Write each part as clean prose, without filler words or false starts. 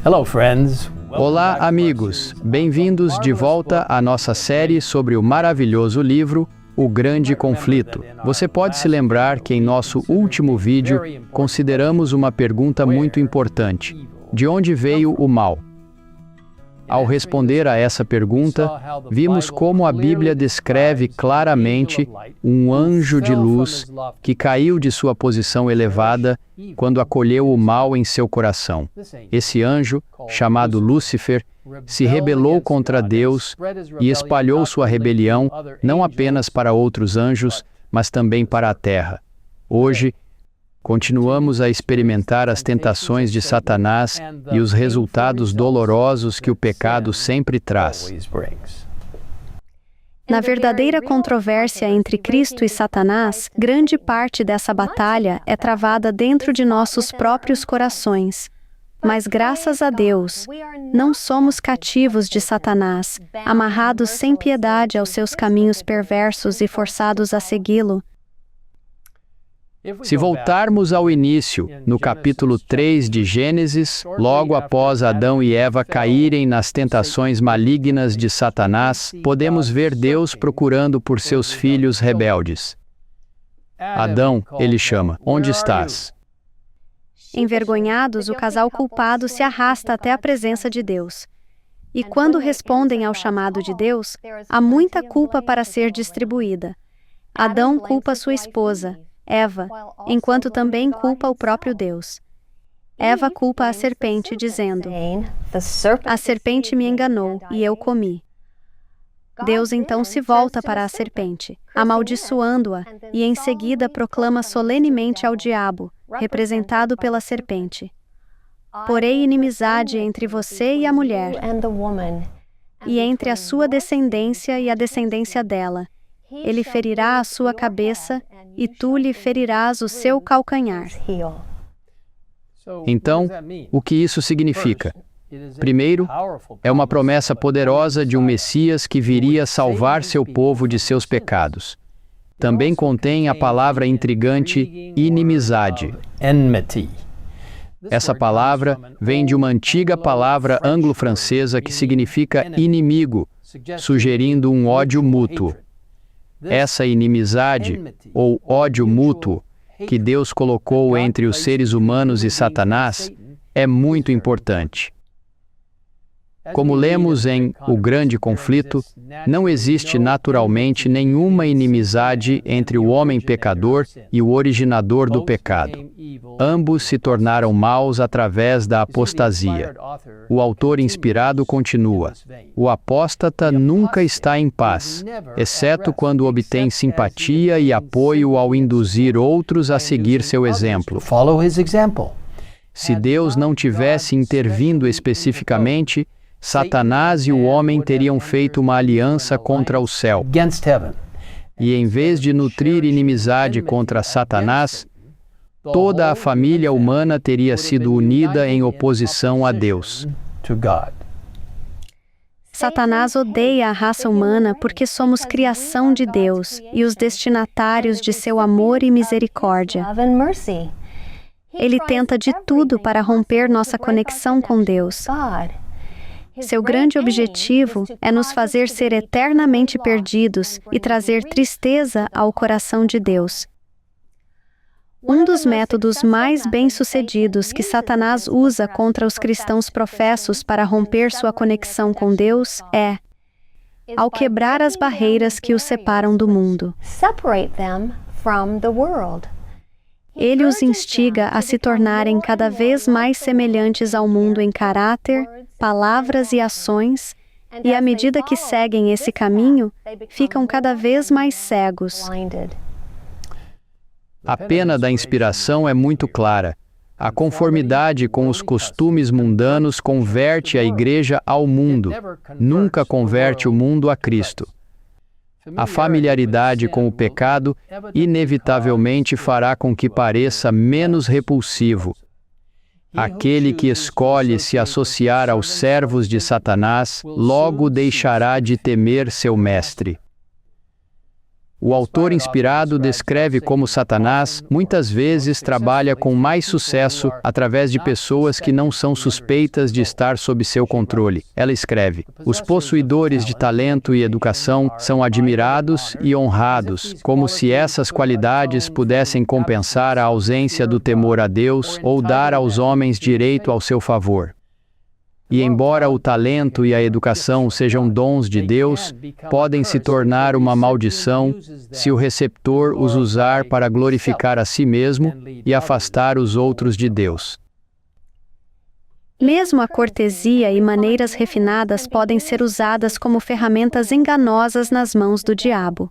Hello, friends. Olá, amigos! Bem-vindos de volta à nossa série sobre o maravilhoso livro O Grande Conflito. Você pode se lembrar que em nosso último vídeo consideramos uma pergunta muito importante: de onde veio o mal? Ao responder a essa pergunta, vimos como a Bíblia descreve claramente um anjo de luz que caiu de sua posição elevada quando acolheu o mal em seu coração. Esse anjo, chamado Lúcifer, se rebelou contra Deus e espalhou sua rebelião não apenas para outros anjos, mas também para a terra. Hoje, continuamos a experimentar as tentações de Satanás e os resultados dolorosos que o pecado sempre traz. Na verdadeira controvérsia entre Cristo e Satanás, grande parte dessa batalha é travada dentro de nossos próprios corações. Mas graças a Deus, não somos cativos de Satanás, amarrados sem piedade aos seus caminhos perversos e forçados a segui-lo. Se voltarmos ao início, no capítulo 3 de Gênesis, logo após Adão e Eva caírem nas tentações malignas de Satanás, podemos ver Deus procurando por seus filhos rebeldes. Adão, ele chama: "Onde estás?" Envergonhados, o casal culpado se arrasta até a presença de Deus. E quando respondem ao chamado de Deus, há muita culpa para ser distribuída. Adão culpa sua esposa, Eva, enquanto também culpa o próprio Deus. Eva culpa a serpente, dizendo: "A serpente me enganou e eu comi." Deus então se volta para a serpente, amaldiçoando-a, e em seguida proclama solenemente ao diabo, representado pela serpente: "Porei inimizade entre você e a mulher, e entre a sua descendência e a descendência dela. Ele ferirá a sua cabeça, e tu lhe ferirás o seu calcanhar." Então, o que isso significa? Primeiro, é uma promessa poderosa de um Messias que viria salvar seu povo de seus pecados. Também contém a palavra intrigante inimizade. Essa palavra vem de uma antiga palavra anglo-francesa que significa inimigo, sugerindo um ódio mútuo. Essa inimizade, ou ódio mútuo, que Deus colocou entre os seres humanos e Satanás, é muito importante. Como lemos em O Grande Conflito, não existe naturalmente nenhuma inimizade entre o homem pecador e o originador do pecado. Ambos se tornaram maus através da apostasia. O autor inspirado continua: "O apóstata nunca está em paz, exceto quando obtém simpatia e apoio ao induzir outros a seguir seu exemplo." Se Deus não tivesse intervindo especificamente, Satanás e o homem teriam feito uma aliança contra o céu. E em vez de nutrir inimizade contra Satanás, toda a família humana teria sido unida em oposição a Deus. Satanás odeia a raça humana porque somos criação de Deus e os destinatários de seu amor e misericórdia. Ele tenta de tudo para romper nossa conexão com Deus. Seu grande objetivo é nos fazer ser eternamente perdidos e trazer tristeza ao coração de Deus. Um dos métodos mais bem-sucedidos que Satanás usa contra os cristãos professos para romper sua conexão com Deus é ao quebrar as barreiras que os separam do mundo. Ele os instiga a se tornarem cada vez mais semelhantes ao mundo em caráter, palavras e ações, e à medida que seguem esse caminho, ficam cada vez mais cegos. A pena da inspiração é muito clara. A conformidade com os costumes mundanos converte a igreja ao mundo, nunca converte o mundo a Cristo. A familiaridade com o pecado inevitavelmente fará com que pareça menos repulsivo. Aquele que escolhe se associar aos servos de Satanás logo deixará de temer seu mestre. O autor inspirado descreve como Satanás muitas vezes trabalha com mais sucesso através de pessoas que não são suspeitas de estar sob seu controle. Ela escreve: os possuidores de talento e educação são admirados e honrados, como se essas qualidades pudessem compensar a ausência do temor a Deus ou dar aos homens direito ao seu favor. E embora o talento e a educação sejam dons de Deus, podem se tornar uma maldição se o receptor os usar para glorificar a si mesmo e afastar os outros de Deus. Mesmo a cortesia e maneiras refinadas podem ser usadas como ferramentas enganosas nas mãos do diabo.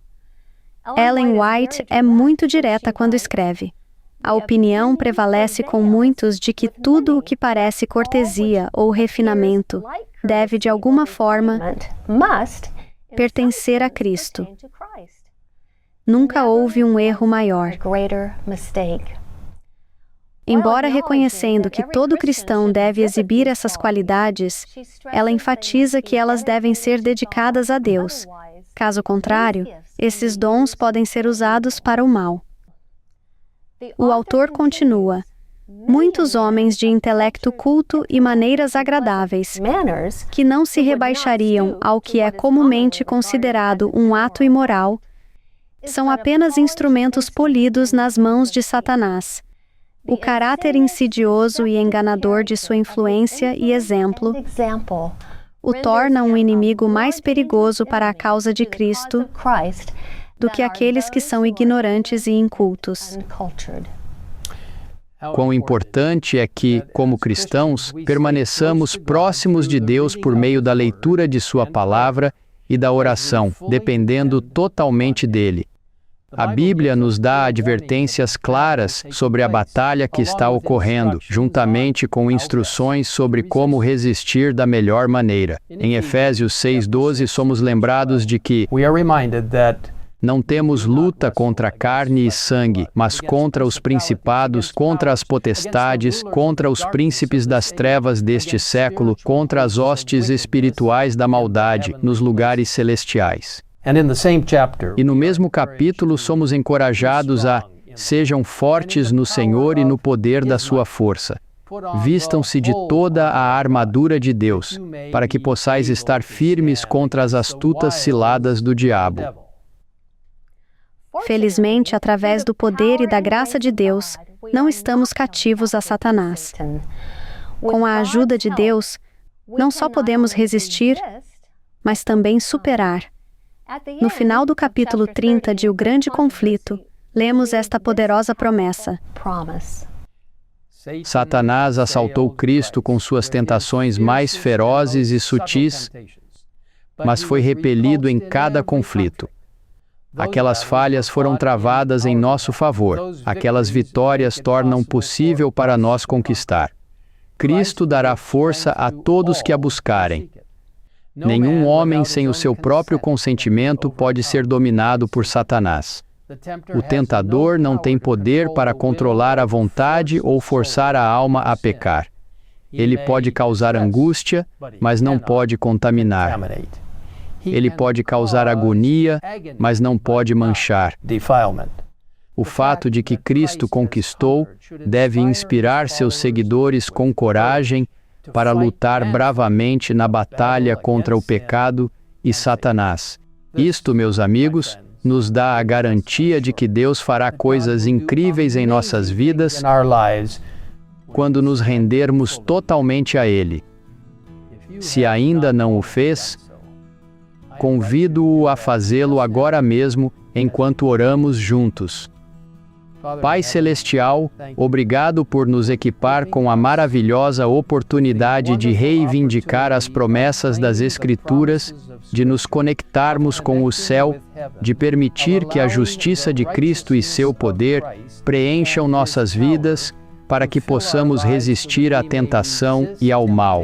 Ellen White é muito direta quando escreve: a opinião prevalece com muitos de que tudo o que parece cortesia ou refinamento deve, de alguma forma, pertencer a Cristo. Nunca houve um erro maior. Embora reconhecendo que todo cristão deve exibir essas qualidades, ela enfatiza que elas devem ser dedicadas a Deus. Caso contrário, esses dons podem ser usados para o mal. O autor continua: muitos homens de intelecto culto e maneiras agradáveis, que não se rebaixariam ao que é comumente considerado um ato imoral, são apenas instrumentos polidos nas mãos de Satanás. O caráter insidioso e enganador de sua influência e exemplo o torna um inimigo mais perigoso para a causa de Cristo do que aqueles que são ignorantes e incultos. Quão importante é que, como cristãos, permaneçamos próximos de Deus por meio da leitura de Sua palavra e da oração, dependendo totalmente dele. A Bíblia nos dá advertências claras sobre a batalha que está ocorrendo, juntamente com instruções sobre como resistir da melhor maneira. Em Efésios 6:12, somos lembrados de que não temos luta contra carne e sangue, mas contra os principados, contra as potestades, contra os príncipes das trevas deste século, contra as hostes espirituais da maldade, nos lugares celestiais. E no mesmo capítulo somos encorajados a: sejam fortes no Senhor e no poder da sua força. Vistam-se de toda a armadura de Deus, para que possais estar firmes contra as astutas ciladas do diabo. Felizmente, através do poder e da graça de Deus, não estamos cativos a Satanás. Com a ajuda de Deus, não só podemos resistir, mas também superar. No final do capítulo 30 de O Grande Conflito, lemos esta poderosa promessa: Satanás assaltou Cristo com suas tentações mais ferozes e sutis, mas foi repelido em cada conflito. Aquelas falhas foram travadas em nosso favor. Aquelas vitórias tornam possível para nós conquistar. Cristo dará força a todos que a buscarem. Nenhum homem sem o seu próprio consentimento pode ser dominado por Satanás. O tentador não tem poder para controlar a vontade ou forçar a alma a pecar. Ele pode causar angústia, mas não pode contaminar. Ele pode causar agonia, mas não pode manchar. O fato de que Cristo conquistou deve inspirar seus seguidores com coragem para lutar bravamente na batalha contra o pecado e Satanás. Isto, meus amigos, nos dá a garantia de que Deus fará coisas incríveis em nossas vidas quando nos rendermos totalmente a Ele. Se ainda não o fez, convido-o a fazê-lo agora mesmo, enquanto oramos juntos. Pai Celestial, obrigado por nos equipar com a maravilhosa oportunidade de reivindicar as promessas das Escrituras, de nos conectarmos com o céu, de permitir que a justiça de Cristo e seu poder preencham nossas vidas, para que possamos resistir à tentação e ao mal.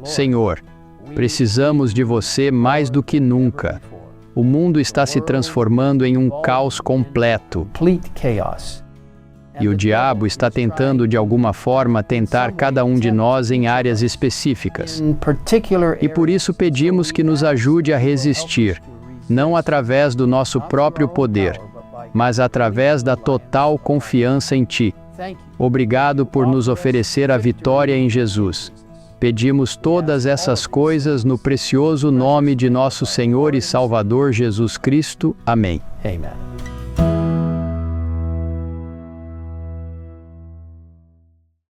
Senhor, precisamos de você mais do que nunca. O mundo está se transformando em um caos completo. E o diabo está tentando, de alguma forma, tentar cada um de nós em áreas específicas. E por isso pedimos que nos ajude a resistir, não através do nosso próprio poder, mas através da total confiança em Ti. Obrigado por nos oferecer a vitória em Jesus. Pedimos todas essas coisas no precioso nome de nosso Senhor e Salvador Jesus Cristo. Amém. Amen.